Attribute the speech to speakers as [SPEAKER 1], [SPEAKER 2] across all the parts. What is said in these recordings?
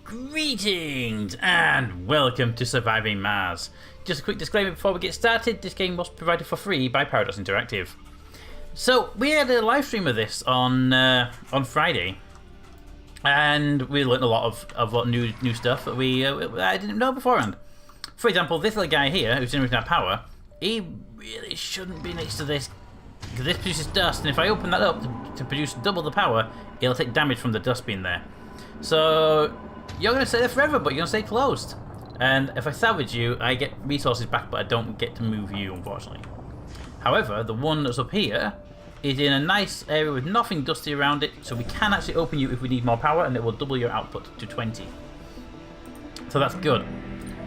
[SPEAKER 1] Greetings and welcome to Surviving Mars. Just a quick disclaimer before we get started, this game was provided for free by Paradox Interactive. So we had a live stream of this on Friday, and we learned a lot of new stuff that I didn't know beforehand. For example, this little guy here who's generating our power, he really shouldn't be next to this, because this produces dust, and if I open that up to produce double the power, it'll take damage from the dust being there. So you're going to stay there forever, but you're going to stay closed. And if I salvage you, I get resources back, but I don't get to move you, unfortunately. However, the one that's up here is in a nice area with nothing dusty around it, so we can actually open you if we need more power, and it will double your output to 20. So that's good.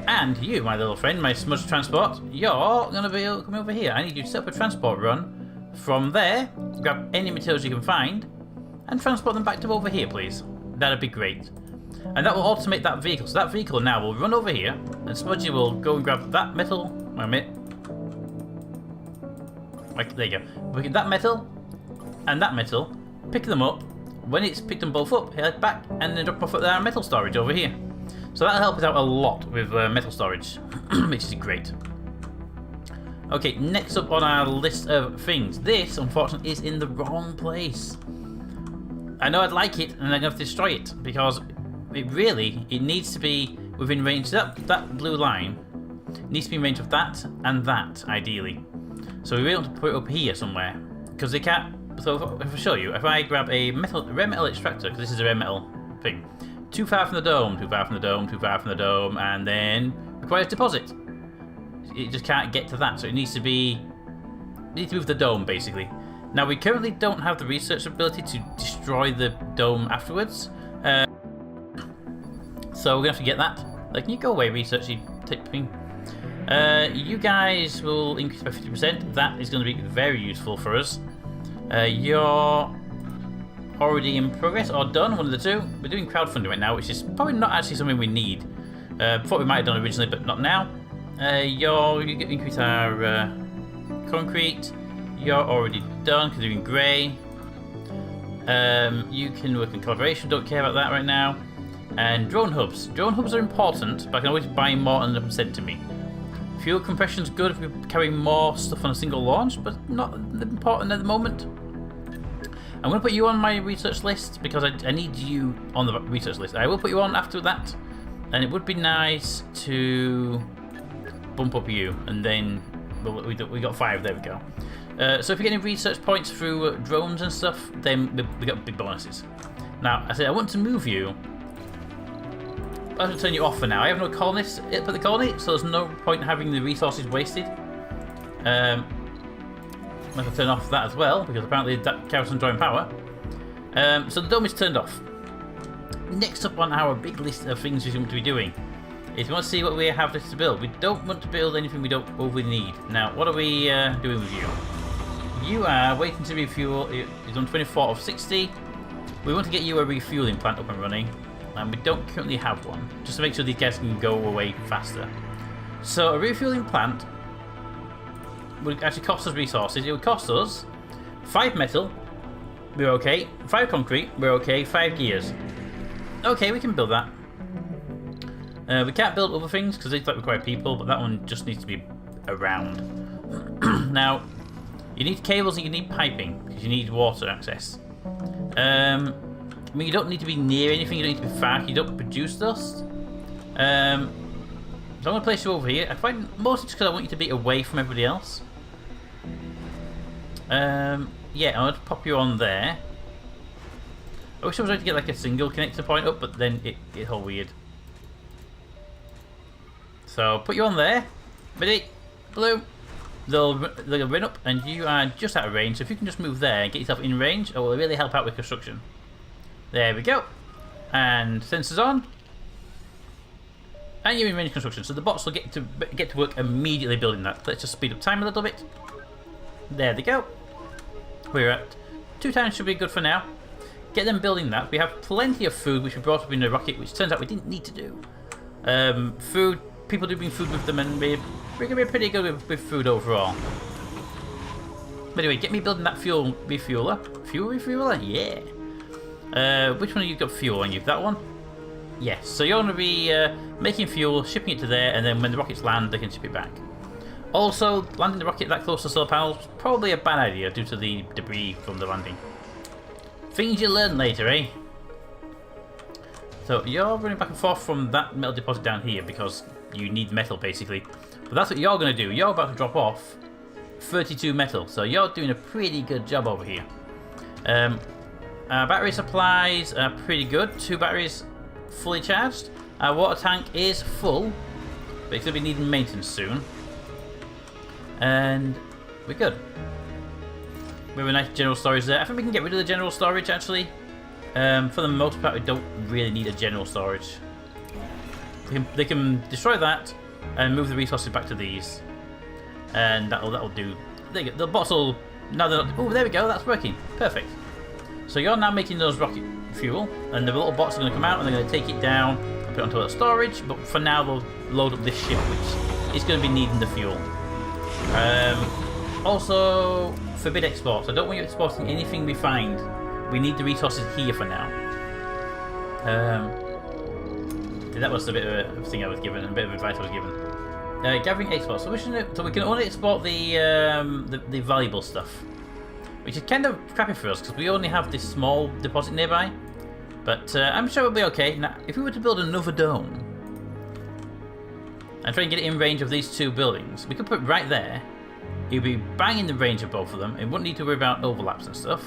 [SPEAKER 1] And you, my little friend, my smudge transport, you're going to be coming over here. I need you to set up a transport run from there, grab any materials you can find, and transport them back to over here, please. That'd be great. And that will automate that vehicle. So that vehicle now will run over here, and Smudgy will go and grab that metal. Wait a minute. Right, there you go. We get that metal and that metal, pick them up. When it's picked them both up, head back and then drop off at our metal storage over here. So that'll help us out a lot with metal storage, which is great. Okay, next up on our list of things. This, unfortunately, is in the wrong place. I know I'd like it, and I'm going to have to destroy it, because it needs to be within range. That blue line needs to be in range of that and that, ideally. So we really want to put it up here somewhere, because they can't. So if I show you, if I grab a rare metal extractor, because this is a rare metal thing, too far from the dome, too far from the dome, too far from the dome, and then requires deposit. It just can't get to that, so it needs to be. We need to move the dome, basically. Now, we currently don't have the research ability to destroy the dome afterwards. So we're going to have to get that. Like, can you go away, researchy thing? You guys will increase by 50%. That is going to be very useful for us. You're already in progress or done, one of the two. We're doing crowdfunding right now, which is probably not actually something we need. Thought we might have done originally, but not now. You increase our concrete. You're already done because you're in grey. You can work in collaboration, don't care about that right now. And drone hubs. Drone hubs are important, but I can always buy more and them sent to me. Fuel compression's good if we carry more stuff on a single launch, but not important at the moment. I'm going to put you on my research list because I need you on the research list. I will put you on after that, and it would be nice to bump up you, and then we got 5, there we go. So if you get any research points through drones and stuff, then we got big bonuses. Now, I said I want to move you. I have to turn you off for now. I have no colonists at the colony, so there's no point in having the resources wasted. I'm going to turn off that as well, because apparently that carries on drawing power. So the dome is turned off. Next up on our big list of things we want to be doing is we want to see what we have to build. We don't want to build anything we don't overly need. Now, what are we doing with you? You are waiting to refuel. You've done 24 of 60. We want to get you a refueling plant up and running, and we don't currently have one, just to make sure these guys can go away faster. So a refueling plant would actually cost us resources. It would cost us 5 metal, we're okay, 5 concrete, we're okay, 5 gears. Okay, we can build that. We can't build other things because they require people, but that one just needs to be around. Now, you need cables and you need piping because you need water access. I mean, you don't need to be near anything, you don't need to be far, you don't produce dust. So I'm going to place you over here. I find mostly just because I want you to be away from everybody else. Yeah, I'm going to pop you on there. I wish I was able to get like a single connector point up, but then it's all weird. So put you on there. Ready? Blue. They'll run up, and you are just out of range. So if you can just move there and get yourself in range, it will really help out with construction. There we go. And sensors on. And you're in range construction, so the bots will get to work immediately building that. Let's just speed up time a little bit. There they go. We're at 2 times, should be good for now. Get them building that. We have plenty of food, which we brought up in the rocket, which turns out we didn't need to do. Food, people do bring food with them, and we're going to be pretty good with food overall. But anyway, get me building that fuel refueler. Fuel refueler? Yeah. Which one have you got fuel on you? That one? Yes, so you're going to be making fuel, shipping it to there, and then when the rockets land, they can ship it back. Also, landing the rocket that close to solar panels is probably a bad idea due to the debris from the landing. Things you learn later, eh? So you're running back and forth from that metal deposit down here because you need metal basically. But that's what you're going to do. You're about to drop off 32 metal, so you're doing a pretty good job over here. Battery supplies are pretty good. 2 batteries fully charged. Our water tank is full, but it's going to be needing maintenance soon. And we're good. We have a nice general storage there. I think we can get rid of the general storage actually. For the most part, we don't really need a general storage. They can destroy that and move the resources back to these, and that'll do. There you go. The bots will now. Oh, there we go. That's working. Perfect. So you're now making those rocket fuel, and the little bots are going to come out and they're going to take it down and put it onto the storage. But for now, they'll load up this ship, which is going to be needing the fuel. Also, forbid exports. I don't want you exporting anything we find. We need the resources here for now. That was a bit of a thing I was given, a bit of advice I was given. Gathering exports. So we can only export the valuable stuff, which is kind of crappy for us because we only have this small deposit nearby. But I'm sure we'll be okay. Now, if we were to build another dome and try and get it in range of these 2 buildings, we could put it right there. It'd be bang in the range of both of them. It wouldn't need to worry about overlaps and stuff.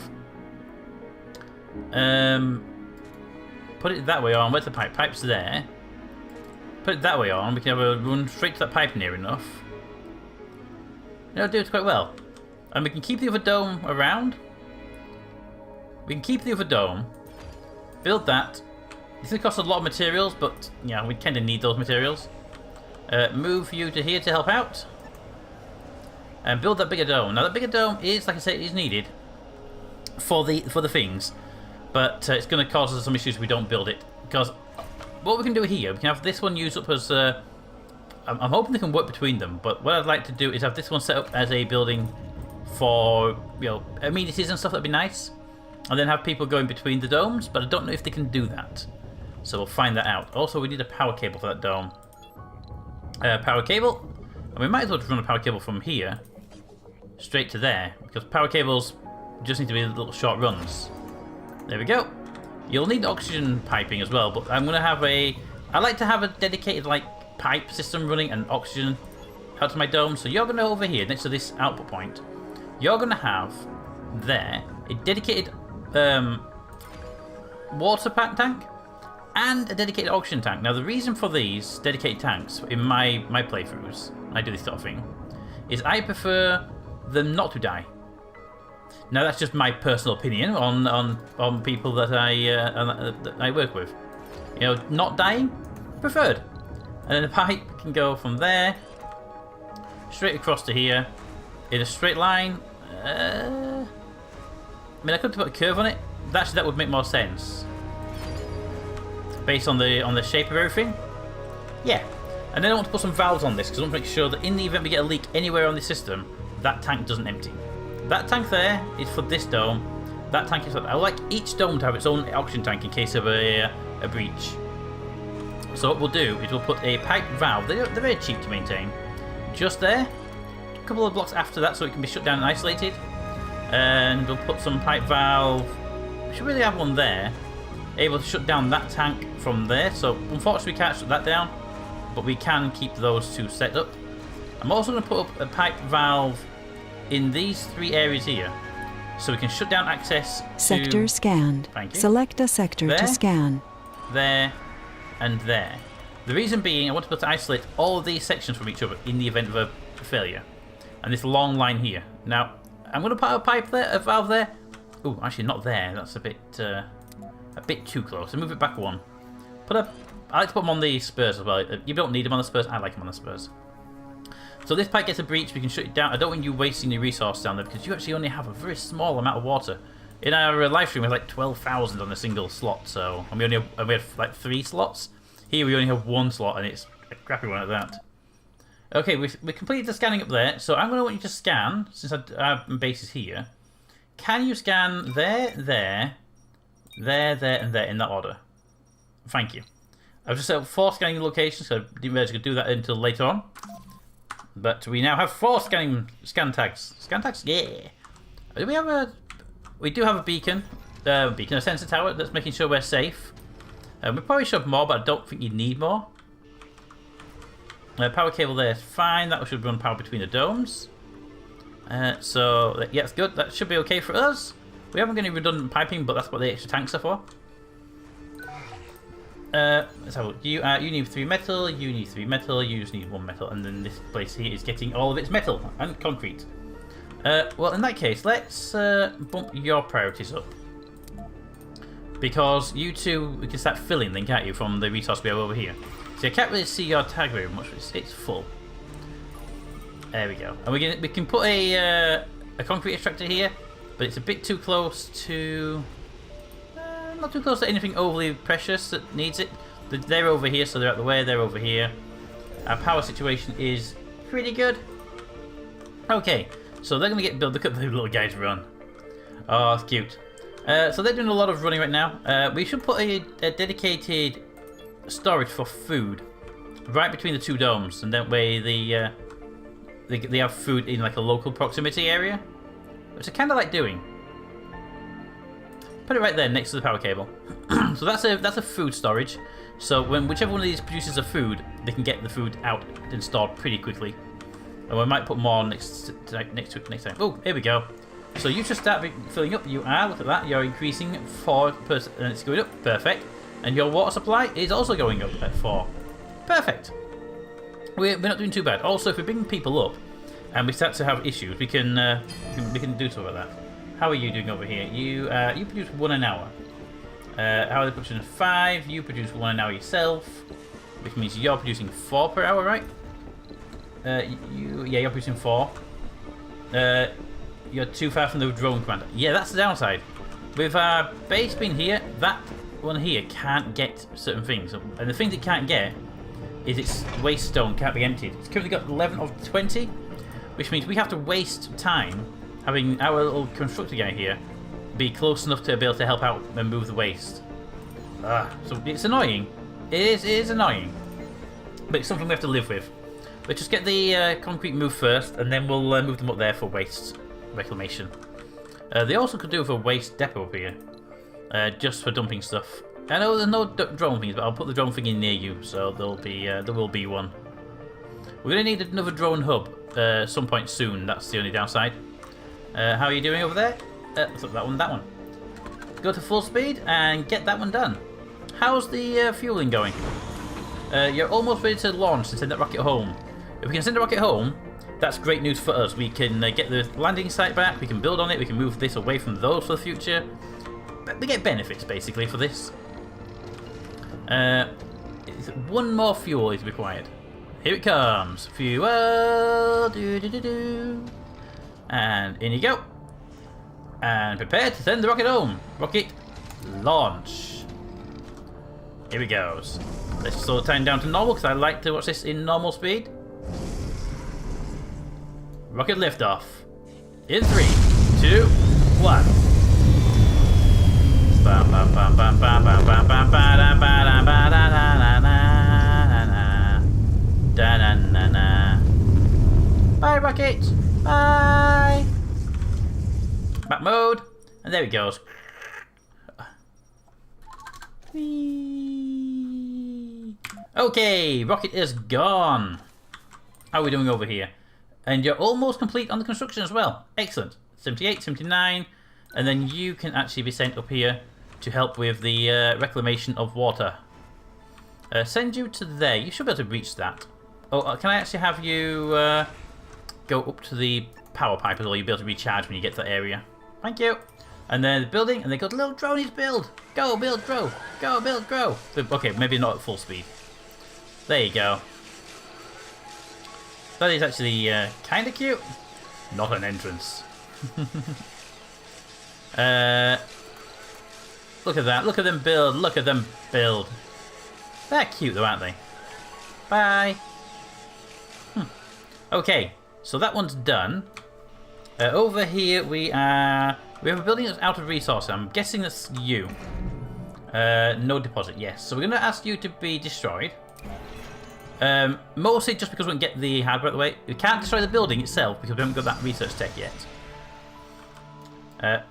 [SPEAKER 1] Put it that way on. Where's the pipe? Pipe's there. Put it that way on. We can have a run straight to that pipe near enough. It'll do it quite well. And we can keep the other dome around. We can keep the other dome. Build that. It's going to cost a lot of materials, but yeah, we kind of need those materials. Move you to here to help out. And build that bigger dome. Now that bigger dome is, like I said, is needed for the things, but it's going to cause us some issues if we don't build it. Because what we can do here, we can have this one used up as. I'm hoping they can work between them. But what I'd like to do is have this one set up as a building for amenities and stuff. That'd be nice, and then have people going between the domes. But I don't know if they can do that, so we'll find that out. Also, we need a power cable for that dome. Power cable, and we might as well just run a power cable from here straight to there, because power cables just need to be little short runs. There we go. You'll need oxygen piping as well, but I'm going to have I like to have a dedicated pipe system running and oxygen out to my dome. So you're going to over here next to this output point, you're going to have there a dedicated water tank and a dedicated oxygen tank. Now the reason for these dedicated tanks in my playthroughs, I do this sort of thing, is I prefer them not to die. Now that's just my personal opinion on people that I work with. Not dying, preferred. And then the pipe can go from there straight across to here in a straight line. I mean, I could put a curve on it. Actually, that would make more sense based on the shape of everything. Yeah. And then I want to put some valves on this because I want to make sure that in the event we get a leak anywhere on the system, that tank doesn't empty. That tank there is for this dome. That tank is for... I would like each dome to have its own oxygen tank in case of a breach. So what we'll do is we'll put a pipe valve. They're very cheap to maintain. Just there. A couple of blocks after that so it can be shut down and isolated. And we'll put some pipe valve. We should really have one there. Able to shut down that tank from there. So unfortunately we can't shut that down, but we can keep those 2 set up. I'm also going to put up a pipe valve in these 3 areas here, so we can shut down access to...
[SPEAKER 2] Sector scanned.
[SPEAKER 1] Thank you.
[SPEAKER 2] Select a sector
[SPEAKER 1] there,
[SPEAKER 2] to scan.
[SPEAKER 1] There, and there. The reason being, I want to be able to isolate all of these sections from each other in the event of a failure. And this long line here. Now, I'm going to put a valve there. Oh, actually not there. That's a bit too close. So move it back one. I like to put them on the spurs as well. You don't need them on the spurs. I like them on the spurs. So this pipe gets a breach, we can shut it down. I don't want you wasting your resource down there because you actually only have a very small amount of water. In our live stream we have 12,000 on a single slot, so and we have 3 slots. Here we only have 1 slot and it's a crappy one at that. Okay, we completed the scanning up there, so I'm going to want you to scan, since our base is here. Can you scan there, and there in that order? Thank you. I've just set up 4 scanning locations, so I didn't realize I could do that until later on. But we now have 4 scan tags. Scan tags? Yeah. Do we have a... We do have a beacon. A sensor tower that's making sure we're safe. We probably should have more, but I don't think you need more. Power cable there is fine. That should run power between the domes. So, yeah, it's good. That should be okay for us. We haven't got any redundant piping, but that's what the extra tanks are for. Let's have a look. You need 3 metal, you need 3 metal, you just need 1 metal, and then this place here is getting all of its metal and concrete. Well, in that case, let's bump your priorities up. Because you two, we can start filling then, can't you, from the resource we have over here. See, I can't really see your tag very much, it's full. There we go. And we can put a concrete extractor here, but it's a bit too close to... not too close to anything overly precious that needs it. They're over here, so they're out the way, they're over here. Our power situation is pretty good. Okay, so they're going to get built. Look at the little guys run. Oh, it's cute. So they're doing a lot of running right now. We should put a dedicated storage for food right between the 2 domes, and that way they have food in like a local proximity area, which I kind of like doing. Put it right there next to the power cable. So that's a food storage. So when whichever one of these produces a food, they can get the food out and stored pretty quickly. And we might put more next to it next time. Oh, here we go. So you just start filling up. You are, look at that. You're increasing 4%, and it's going up. Perfect. And your water supply is also going up at 4. Perfect. We're not doing too bad. Also, if we bring people up and we start to have issues, we can do something about that. How are you doing over here? You produce 1 an hour. How are they producing 5? You produce 1 an hour yourself, which means you're producing 4 per hour, right? You're producing 4. You're too far from the drone commander. Yeah, that's the downside. With our base being here, that one here can't get certain things, and the thing it can't get is its waste stone can't be emptied. It's currently got 11 of 20, which means we have to waste time having our little constructor guy here be close enough to be able to help out and move the waste. So it's annoying. It is annoying, but it's something we have to live with. But just get the concrete moved first, and then we'll move them up there for waste reclamation. They also could do with a waste depot up here, just for dumping stuff. I know there's no drone things, but I'll put the drone thing in near you, so there will be one. We're gonna need another drone hub some point soon. That's the only downside. How are you doing over there? That one. Go to full speed and get that one done. How's the fueling going? You're almost ready to launch and send that rocket home. If we can send the rocket home, that's great news for us. We can get the landing site back, we can build on it, we can move this away from those for the future. We get benefits, basically, for this. 1 more fuel is required. Here it comes. Fuel. And in you go. And prepare to send the rocket home. Rocket launch. Here it goes. Let's slow the time down to normal because I like to watch this in normal speed. Rocket liftoff. In 3, 2, 1. Bye, rocket. Bye. Back mode, and there it goes. Whee. Okay, rocket is gone. How are we doing over here? And you're almost complete on the construction as well. Excellent. 78, 79, and then you can actually be sent up here to help with the reclamation of water. Send you to there. You should be able to reach that. Oh, can I actually have you go up to the power pipe as well? You'll be able to recharge when you get to that area. Thank you. And then the building, and they got little dronies build. Go build, grow. Go build, grow. Okay, maybe not at full speed. There you go. That is actually kind of cute. Not an entrance. Look at that. Look at them build. Look at them build. They're cute though, aren't they? Bye. Okay, so that one's done. Over here we have a building that's out of resources. I'm guessing that's you. No deposit, yes. So we're going to ask you to be destroyed. Mostly just because we don't get the hardware out of the way. We can't destroy the building itself because we haven't got that research tech yet.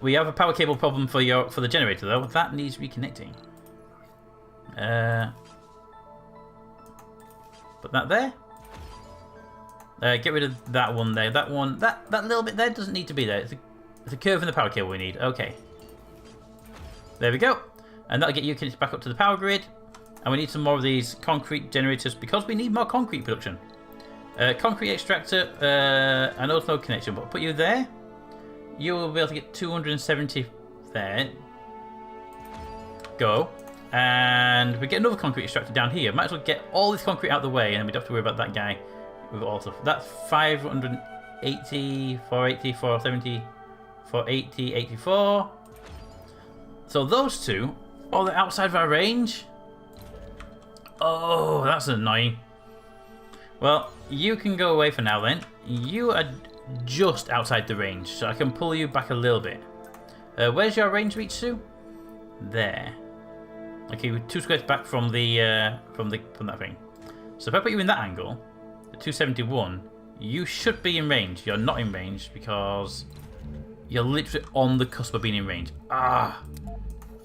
[SPEAKER 1] We have a power cable problem for the generator though. That needs reconnecting. Put that there. Get rid of that one there. That one, that little bit there doesn't need to be there. It's a curve in the power cable we need. Okay. There we go. And that'll get you connected back up to the power grid. And we need some more of these concrete generators because we need more concrete production. Concrete extractor, an auto connection, but I'll put you there. You will be able to get 270 there. Go. And we get another concrete extractor down here. Might as well get all this concrete out of the way and we don't have to worry about that guy. We've got all stuff. That's 580, 480, 470, 480, 84. So those two, oh, they're outside of our range. Oh, that's annoying. Well, you can go away for now then. You are just outside the range, so I can pull you back a little bit. Where's your range reach to? There. Okay, we're 2 squares back from the from that thing. So if I put you in that angle, at 271, you should be in range. You're not in range because you're literally on the cusp of being in range. Ah,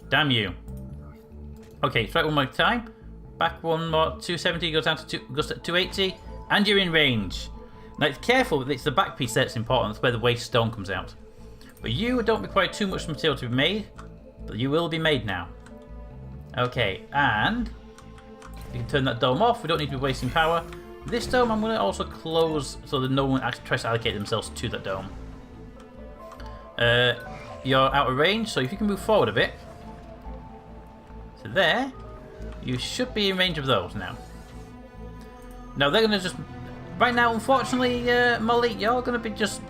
[SPEAKER 1] damn you. Okay, try it one more time. Back one more. 270 goes down to goes to 280, and you're in range. Now, it's careful. It's the back piece that's important. That's where the waste stone comes out. But you don't require too much material to be made, but you will be made now. Okay, and you can turn that dome off. We don't need to be wasting power. This dome I'm going to also close so that no one actually tries to allocate themselves to that dome. You're out of range, so if you can move forward a bit. So there, you should be in range of those now. Now they're going to just... Right now, unfortunately, Molly, you're going to be just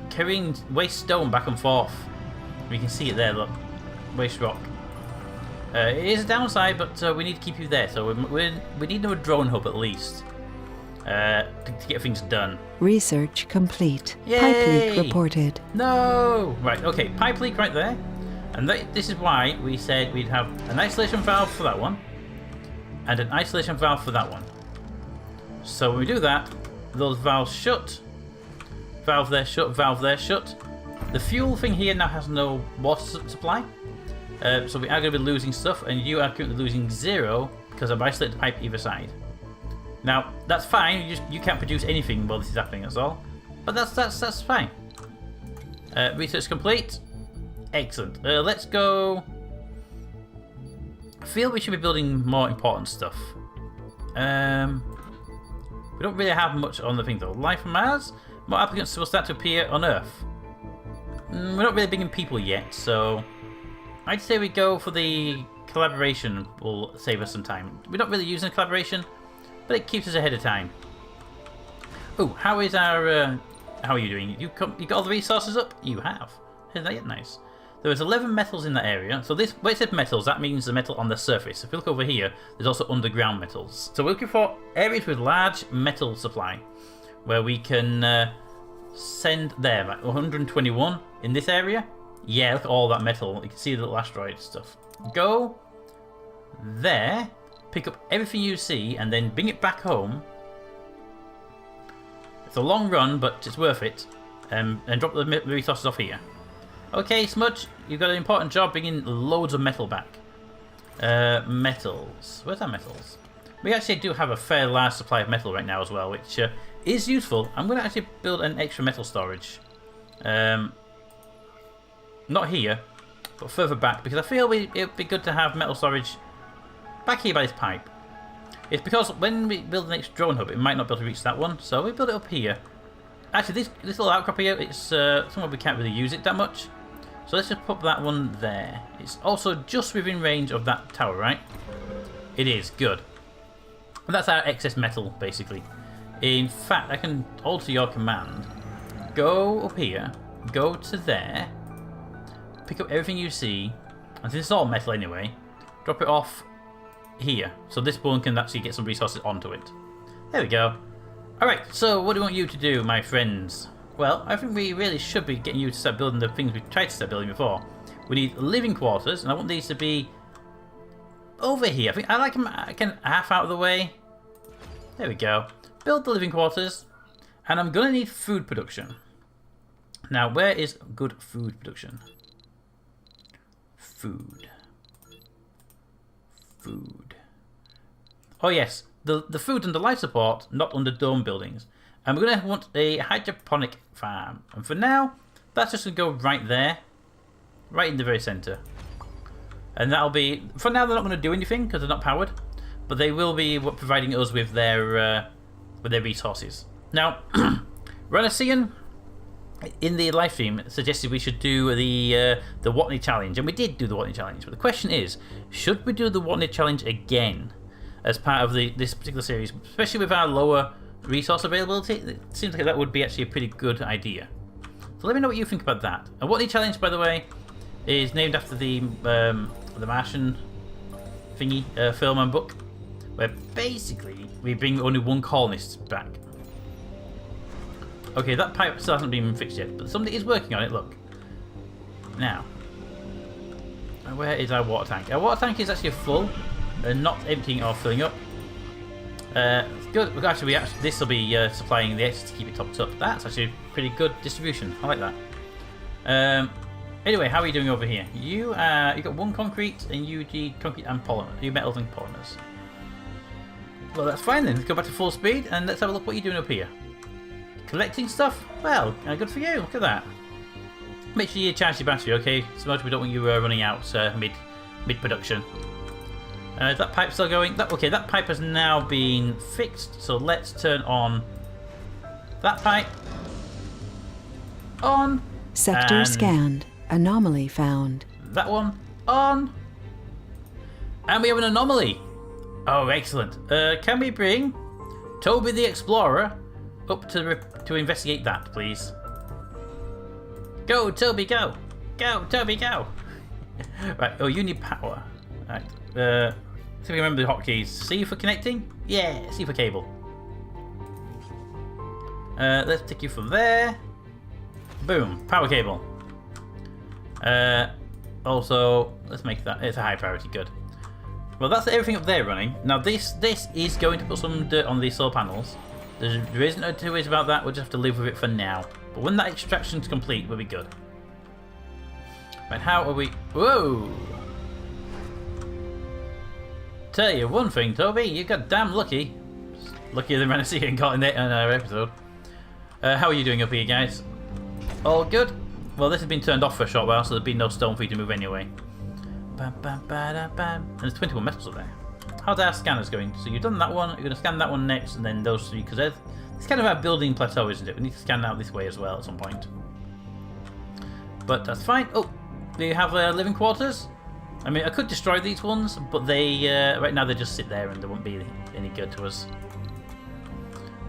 [SPEAKER 1] carrying waste stone back and forth. We can see it there, look. Waste rock. It is a downside, but we need to keep you there. So we need another drone hub at least to get things done.
[SPEAKER 2] Research complete.
[SPEAKER 1] Yay!
[SPEAKER 2] Pipe leak reported.
[SPEAKER 1] No! Right, okay, pipe leak right there. And this is why we said we'd have an isolation valve for that one and an isolation valve for that one. So when we do that, those valves shut. Valve there shut, valve there shut. The fuel thing here now has no water supply. So we are going to be losing stuff, and you are currently losing 0 because I've isolated the pipe either side. Now that's fine. You can't produce anything while this is happening. That's all. But that's fine. Research complete. Excellent. Let's go. I feel we should be building more important stuff. We don't really have much on the thing though. Life on Mars. More applicants will start to appear on Earth. We're not really bringing people yet, so I'd say we go for the collaboration. Will save us some time. We're not really using collaboration, but it keeps us ahead of time. Oh, how is our? How are you doing? You got all the resources up? You have. Isn't that yet nice? There was 11 metals in that area. So this, where it said metals, that means the metal on the surface. If you look over here, there's also underground metals. So we're looking for areas with large metal supply, where we can send there, like 121 in this area. Yeah, look at all that metal. You can see the little asteroid stuff. Go there, pick up everything you see, and then bring it back home. It's a long run, but it's worth it. And drop the resources off here. Okay, Smudge, you've got an important job bringing loads of metal back. Metals. Where's our metals? We actually do have a fair large supply of metal right now as well, which is useful. I'm going to actually build an extra metal storage. Not here, but further back, because I feel it would be good to have metal storage back here by this pipe. It's because when we build the next drone hub, it might not be able to reach that one, so we build it up here. Actually, this little outcrop here, it's somewhere we can't really use it that much. So let's just put that one there. It's also just within range of that tower, right? It is, good. And that's our excess metal, basically. In fact, I can alter your command. Go up here, go to there, pick up everything you see, and this is all metal anyway, drop it off here. So this one can actually get some resources onto it. There we go. Alright, so what do we want you to do, my friends? Well, I think we really should be getting you to start building the things we tried to start building before. We need living quarters, and I want these to be over here. I think I like them kind of half out of the way. There we go. Build the living quarters. And I'm going to need food production. Now, where is good food production? Food. Oh yes, the food under life support, not under dome buildings. And we're going to want a hydroponic farm. And for now, that's just going to go right there. Right in the very centre. And that'll be... For now, they're not going to do anything because they're not powered. But they will be providing us with their resources. Now, Renacian, in the live stream, suggested we should do the Watney Challenge. And we did do the Watney Challenge. But the question is, should we do the Watney Challenge again as part of this particular series? Especially with our lower resource availability, it seems like that would be actually a pretty good idea. So let me know what you think about that. A Watney Challenge, by the way, is named after the Martian thingy film and book, where basically we bring only one colonist back. Okay, that pipe still hasn't been fixed yet, but somebody is working on it, look. Now, where is our water tank? Our water tank is actually full, and not emptying or filling up. Good. Actually, this will be supplying the extra to keep it topped up. That's actually pretty good distribution. I like that. Anyway, how are you doing over here? You got one concrete, and you need concrete and polymer. You metals and polymers. Well, that's fine then. Let's go back to full speed and let's have a look what you're doing up here. Collecting stuff? Well, good for you. Look at that. Make sure you charge your battery, okay? So much we don't want you running out mid production. Is that pipe still going? Okay, that pipe has now been fixed. So let's turn on that pipe. On.
[SPEAKER 2] Sector scanned. Anomaly found.
[SPEAKER 1] That one on. And we have an anomaly. Oh, excellent. Can we bring Toby the Explorer up to investigate that, please? Go, Toby, go! Go, Toby, go! Right, oh, you need power. Right, see if I can remember the hotkeys. C for connecting? Yeah, C for cable. Let's take you from there. Boom, power cable. Also, let's make that, it's a high priority, good. Well, that's everything up there running. Now this is going to put some dirt on these solar panels. There isn't no two ways about that, we'll just have to live with it for now. But when that extraction's complete, we'll be good. Right, how are we... Whoa! Tell you one thing, Toby, you got damn lucky. Luckier than Renacian got in our episode. How are you doing up here, guys? All good? Well, this has been turned off for a short while, so there'll be no stone for you to move anyway. Bam, bam, bam, bam. And there's 21 metals up there. How's our scanners going? So you've done that one, you're going to scan that one next, and then those three, because it's kind of our building plateau, isn't it? We need to scan out this way as well at some point. But that's fine. Oh, do you have living quarters? I mean, I could destroy these ones, but they right now they just sit there and they won't be any good to us.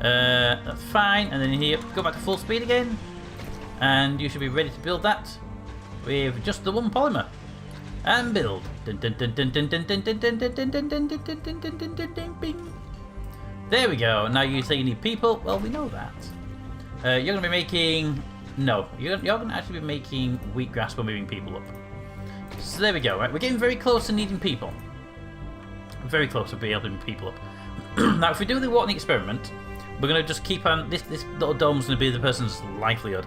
[SPEAKER 1] That's fine. And then here, go back to full speed again. And you should be ready to build that with just the one polymer. And build. There we go. Now you say you need people. Well, we know that. You're going to be making... No, you're going to actually be making wheatgrass when moving people up. So there we go. Right, we're getting very close to needing people. Very close to being able to move people up. Now, if we do the Watney experiment, we're going to just keep on... This little dome's going to be the person's livelihood.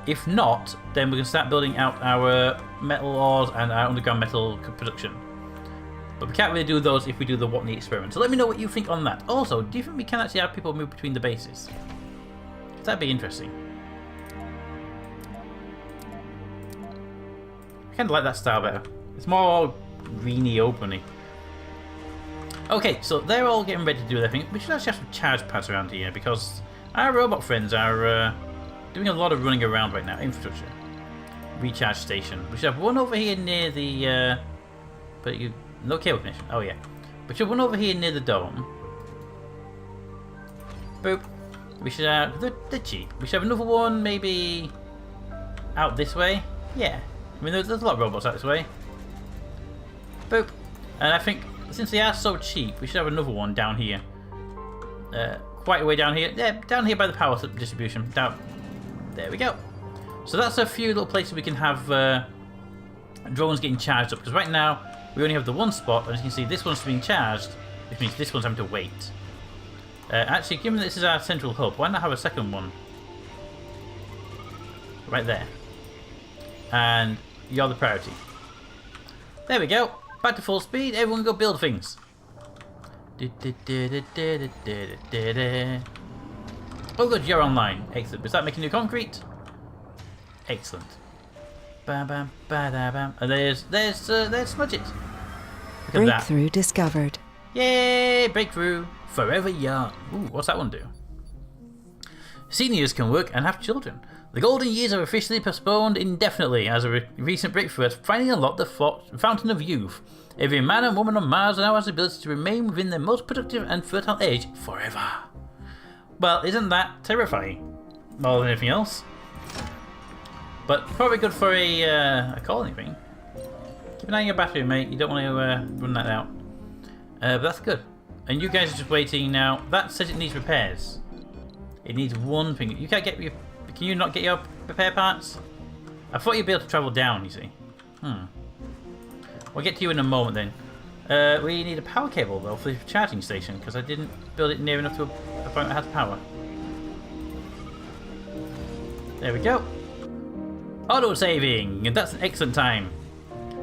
[SPEAKER 1] If not, then we're going to start building out our metal ores and our underground metal production. But we can't really do those if we do the Watney experiment. So let me know what you think on that. Also, do you think we can actually have people move between the bases? That'd be interesting. I kind of like that style better. It's more greeny, openy. Okay, so they're all getting ready to do their thing. We should actually have some charge pads around here because our robot friends are... doing a lot of running around right now. Infrastructure. Recharge station. We should have one over here near the... but you... No cable connection. Oh, yeah. We should have one over here near the dome. Boop. We should have... They're cheap. We should have another one maybe... out this way. Yeah. I mean, there's a lot of robots out this way. Boop. And I think, since they are so cheap, we should have another one down here. Quite a way down here. Yeah, down here by the power distribution. Down... There we go. So that's a few little places we can have drones getting charged up. Because right now, we only have the one spot, and as you can see, this one's being charged, which means this one's having to wait. Actually, given that this is our central hub, why not have a second one? Right there. And you're the priority. There we go. Back to full speed. Everyone go build things. Oh good, you're online. Excellent. Was that making new concrete? Excellent. Bam bam ba bam. And there's smudges. Look at that.
[SPEAKER 2] Breakthrough discovered.
[SPEAKER 1] Yay! Breakthrough. Forever young. Ooh, what's that one do? Seniors can work and have children. The golden years are officially postponed indefinitely as a recent breakthrough has finally unlocked the fountain of youth. Every man and woman on Mars now has the ability to remain within their most productive and fertile age forever. Well, isn't that terrifying? More than anything else. But probably good for a colony thing. Keep an eye on your battery, mate. You don't want to run that out. But that's good. And you guys are just waiting now. That says it needs repairs. It needs one thing. You can't get your... Can you not get your repair parts? I thought you'd be able to travel down, you see. We'll get to you in a moment then. We need a power cable though for the charging station because I didn't build it near enough to a point that has power. There we go. Auto saving, and that's an excellent time.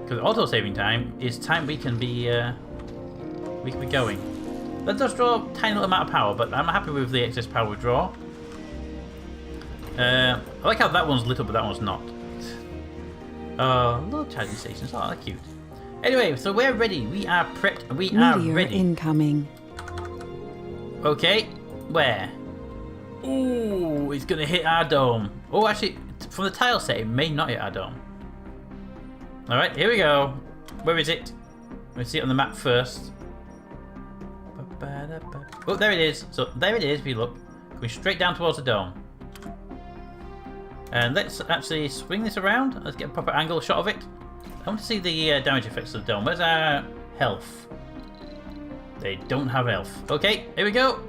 [SPEAKER 1] Because auto saving time is time we can be going. That does draw a tiny little amount of power, but I'm happy with the excess power we draw. I like how that one's lit up, but that one's not. Little charging stations. Oh, they're cute. Anyway, so we're ready. We are prepped. We are ready.
[SPEAKER 2] Incoming.
[SPEAKER 1] Okay, where? Ooh, it's gonna hit our dome. Oh, actually, from the tile set, it may not hit our dome. All right, here we go. Where is it? Let's see it on the map first. Oh, there it is. So there it is. If you look, going straight down towards the dome. And let's actually swing this around. Let's get a proper angle shot of it. I want to see the damage effects of the dome. Where's our health? They don't have health. Okay, here we go.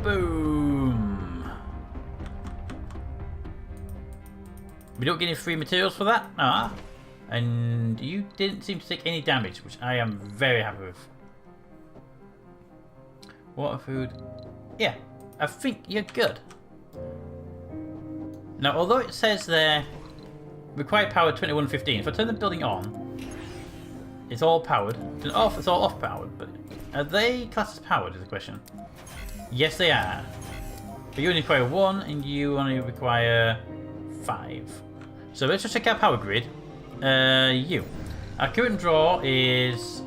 [SPEAKER 1] Boom. We don't get any free materials for that. Ah. And you didn't seem to take any damage, which I am very happy with. Water, food. Yeah, I think you're good. Now, although it says there, required power 2115, if I turn the building on, it's all powered. It's all off powered, but are they classed as powered is the question. Yes, they are. But you only require 1 and you only require 5. So let's just check our power grid. Our current draw is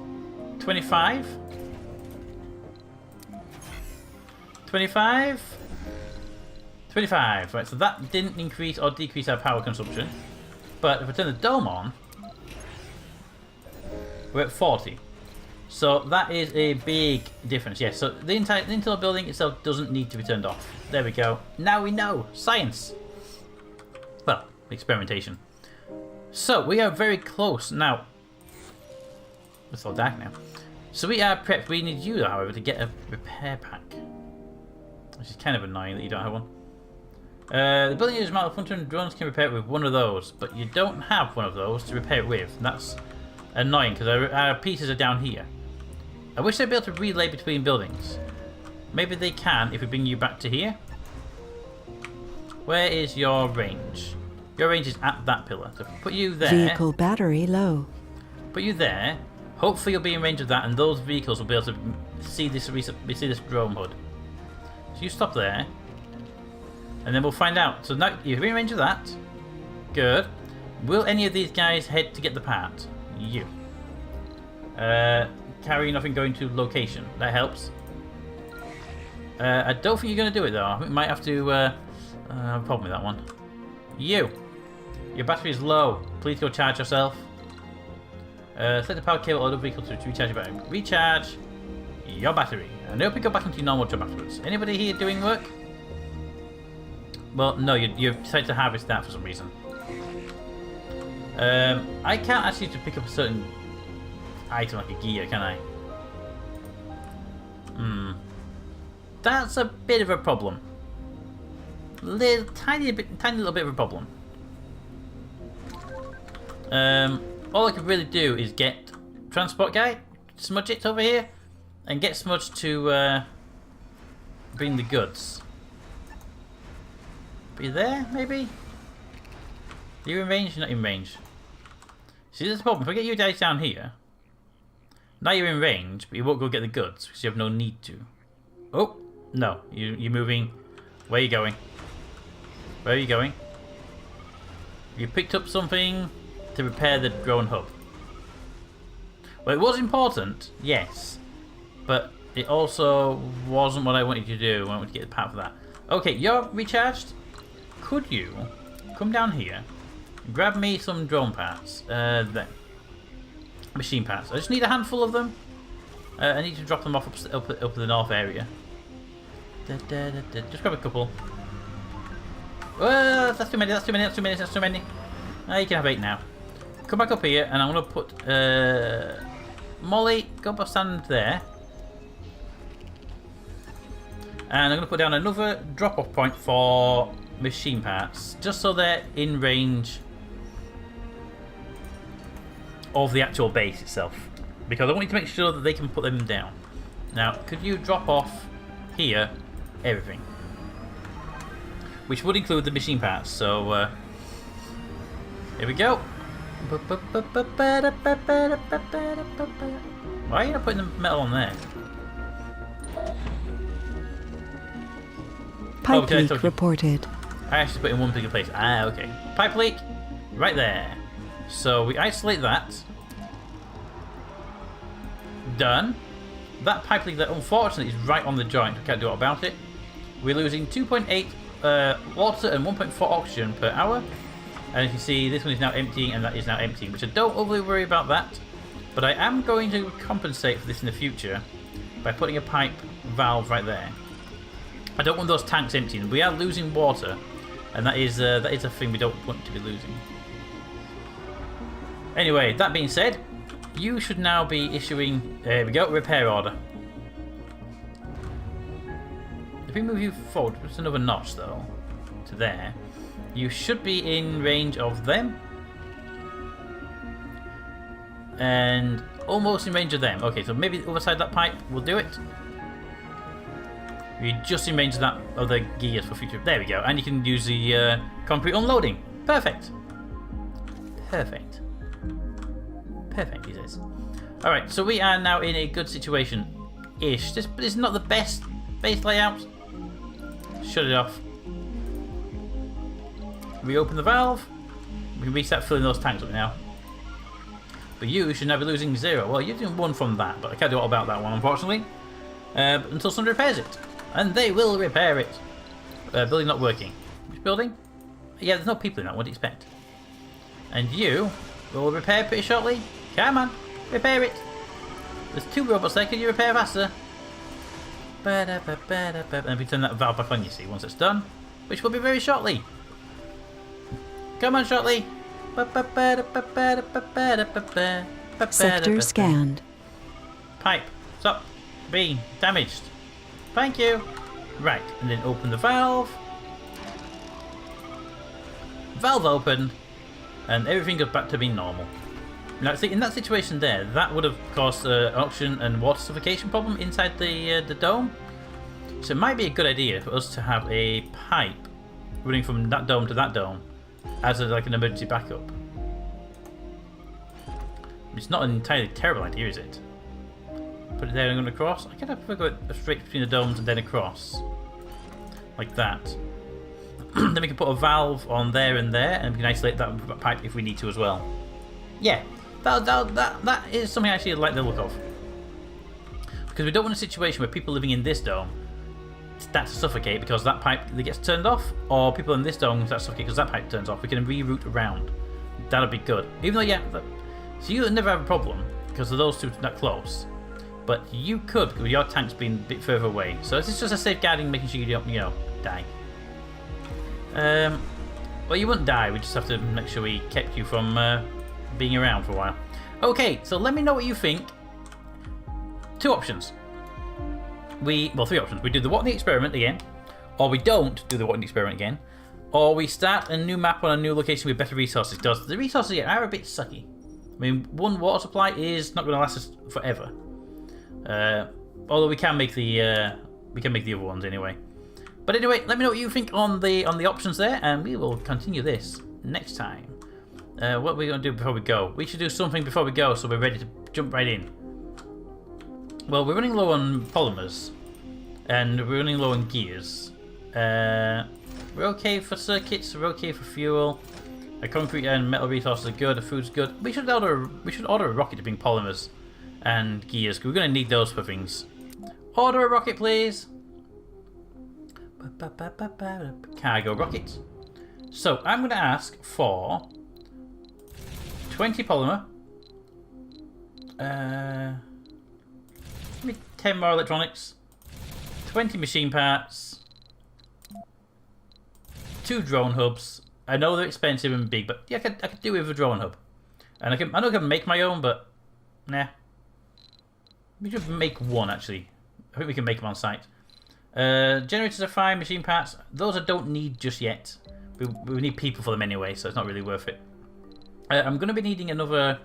[SPEAKER 1] 25. 25? 25, right, so that didn't increase or decrease our power consumption. But if I turn the dome on, we're at 40. So that is a big difference, yes. So the internal building itself doesn't need to be turned off. There we go. Now we know. Science. Well, experimentation. So we are very close now. It's all dark now. So we are prepped. We need you, however, to get a repair pack. Which is kind of annoying that you don't have one. The building uses malfunction drones can repair it with one of those, but you don't have one of those to repair it with. And that's annoying because our pieces are down here. I wish they'd be able to relay between buildings. Maybe they can if we bring you back to here. Where is your range? Your range is at that pillar. So if we put you there.
[SPEAKER 2] Vehicle battery low.
[SPEAKER 1] Put you there. Hopefully you'll be in range of that, and those vehicles will be able to see this drone hood. So you stop there. And then we'll find out. So now you're in range of that. Good. Will any of these guys head to get the part? You. Carry nothing going to location. That helps. I don't think you're going to do it though. I think we might have to have a problem with that one. You. Your battery is low. Please go charge yourself. Select the power cable or the vehicle to recharge your battery. Recharge your battery. And it'll pick up back into your normal job afterwards. Anybody here doing work? Well, no, you decided to harvest that for some reason. I can't actually to pick up a certain item like a gear, can I? That's a bit of a problem. Tiny little bit of a problem. All I could really do is get transport guy, Smudge it over here, and get Smudge to bring the goods. Be there, maybe? Are you in range? You're not in range. See, there's the problem. If I get you guys down here, now you're in range, but you won't go get the goods because you have no need to. Oh, no. You're moving. Where are you going? Where are you going? You picked up something to repair the drone hub. Well, it was important, yes. But it also wasn't what I wanted you to do. I wanted to get the part for that. Okay, you're recharged. Could you come down here, grab me some drone parts, then machine parts. I just need a handful of them. I need to drop them off up the north area. Just grab a couple. That's too many. That's too many. That's too many. That's too many. You can have 8 now. Come back up here, and I'm gonna put Molly. Go up, stand there. And I'm going to put down another drop-off point for machine parts, just so they're in range of the actual base itself. Because I want you to make sure that they can put them down. Now, could you drop off here everything? Which would include the machine parts, so here we go. Why are you not putting the metal on there?
[SPEAKER 2] Pipe leak reported.
[SPEAKER 1] I actually put it in one particular place. Ah, okay. Pipe leak, right there. So we isolate that. Done. That pipe leak that unfortunately is right on the joint. We can't do what about it. We're losing 2.8 water and 1.4 oxygen per hour. And as you see, this one is now emptying and that is now emptying, which I don't overly worry about that. But I am going to compensate for this in the future by putting a pipe valve right there. I don't want those tanks emptying. We are losing water, and that is a thing we don't want to be losing. Anyway, that being said, you should now be issuing. There we go, repair order. If we move you forward, just another notch though, to there, you should be in range of them, and almost in range of them. Okay, so maybe the other side of that pipe will do it. You're just in range of that of the gears for future. There we go, and you can use the concrete unloading. Perfect. Perfect. Perfect, he says. All right, so we are now in a good situation-ish. This is not the best base layout. Shut it off. Reopen the valve. We can restart filling those tanks up now. But you should now be losing 0. Well, you're doing 1 from that, but I can't do all about that one, unfortunately. Until somebody repairs it. And they will repair it. Building not working. Which building? Yeah, there's no people in that, what do you expect? And you will repair pretty shortly. Come on, repair it. There's 2 robots there, can you repair faster? And if you turn that valve back on, you see, once it's done. Which will be very shortly. Come on, shortly.
[SPEAKER 2] Sector scanned.
[SPEAKER 1] Pipe, stop being damaged. Thank you. Right, and then open the valve. Valve opened, and everything goes back to being normal. Now, see, in that situation there, that would have caused an oxygen and water suffocation problem inside the dome. So it might be a good idea for us to have a pipe running from that dome to that dome as like an emergency backup. It's not an entirely terrible idea, is it? Put it there and going across. I kind of prefer go straight between the domes and then across. Like that. Then we can put a valve on there, and we can isolate that pipe if we need to as well. Yeah, that is something I actually like the look of. Because we don't want a situation where people living in this dome start to suffocate because that pipe gets turned off, or people in this dome start to suffocate because that pipe turns off. We can reroute around. That'll be good. Even though, yeah, so you'll never have a problem because of those two that close. But you could, with your tanks being a bit further away. So this is just a safeguarding, making sure you don't, die. Well, you wouldn't die. We just have to make sure we kept you from being around for a while. Okay, so let me know what you think. 2 options. 3 options. We do the Watney experiment again, or we don't do the Watney experiment again, or we start a new map on a new location with better resources. Because the resources here are a bit sucky. I mean, one water supply is not going to last us forever. Although we can make the other ones anyway. But anyway, let me know what you think on the options there, and we will continue this next time. What are we going to do before we go? We should do something before we go, so we're ready to jump right in. Well, we're running low on polymers, and we're running low on gears. We're okay for circuits. We're okay for fuel. The concrete and metal resources are good. The food's good. We should order a rocket to bring polymers and gears, because we're going to need those for things. Order a rocket, please. Cargo rocket. So I'm going to ask for 20 polymer. Give me 10 more electronics. 20 machine parts. 2 drone hubs. I know they're expensive and big, but yeah, I could do with a drone hub. And I know I can make my own, but nah. We should make one actually. I think we can make them on site. Generators are fine, machine parts. Those I don't need just yet. We need people for them anyway, so it's not really worth it. I'm going to be needing another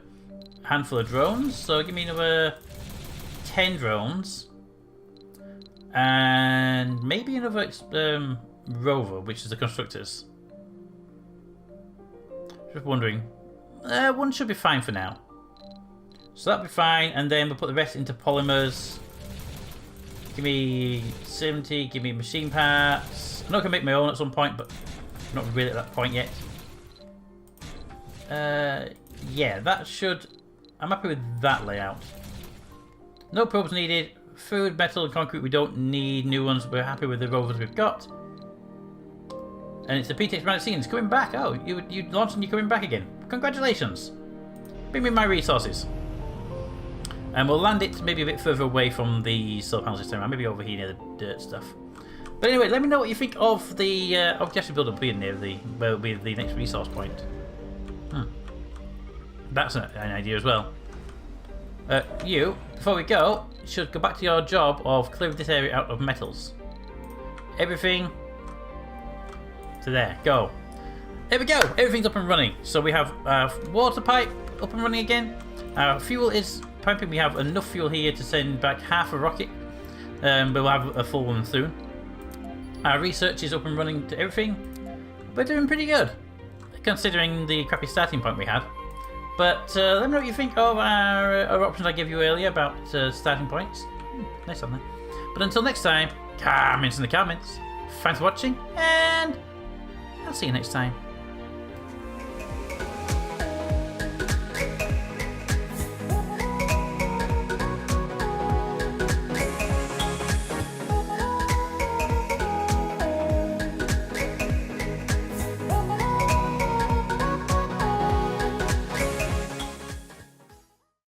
[SPEAKER 1] handful of drones, so give me another 10 drones. And maybe another rover, which is the constructors. Just wondering. One should be fine for now. So that'll be fine, and then we'll put the rest into polymers. Give me 70, give me machine parts. I know I can make my own at some point, but not really at that point yet. Yeah, that should... I'm happy with that layout. No probes needed. Food, metal, and concrete, we don't need new ones. We're happy with the rovers we've got. And it's the PTX magazine. It's coming back. Oh, you launched and you're coming back again. Congratulations. Bring me my resources. And we'll land it maybe a bit further away from the solar panel system. Maybe over here near the dirt stuff. But anyway, let me know what you think of the... I'll just build a beard near where will be the next resource point. That's an idea as well. You, before we go, should go back to your job of clearing this area out of metals. Everything to there. Go. There we go. Everything's up and running. So we have water pipe up and running again. Fuel is pumping. We have enough fuel here to send back half a rocket. But we'll have a full one soon. Our research is up and running to everything. We're doing pretty good, considering the crappy starting point we had. But let me know what you think of our options I gave you earlier about starting points. Nice on there. But until next time, comments in the comments. Thanks for watching, and I'll see you next time.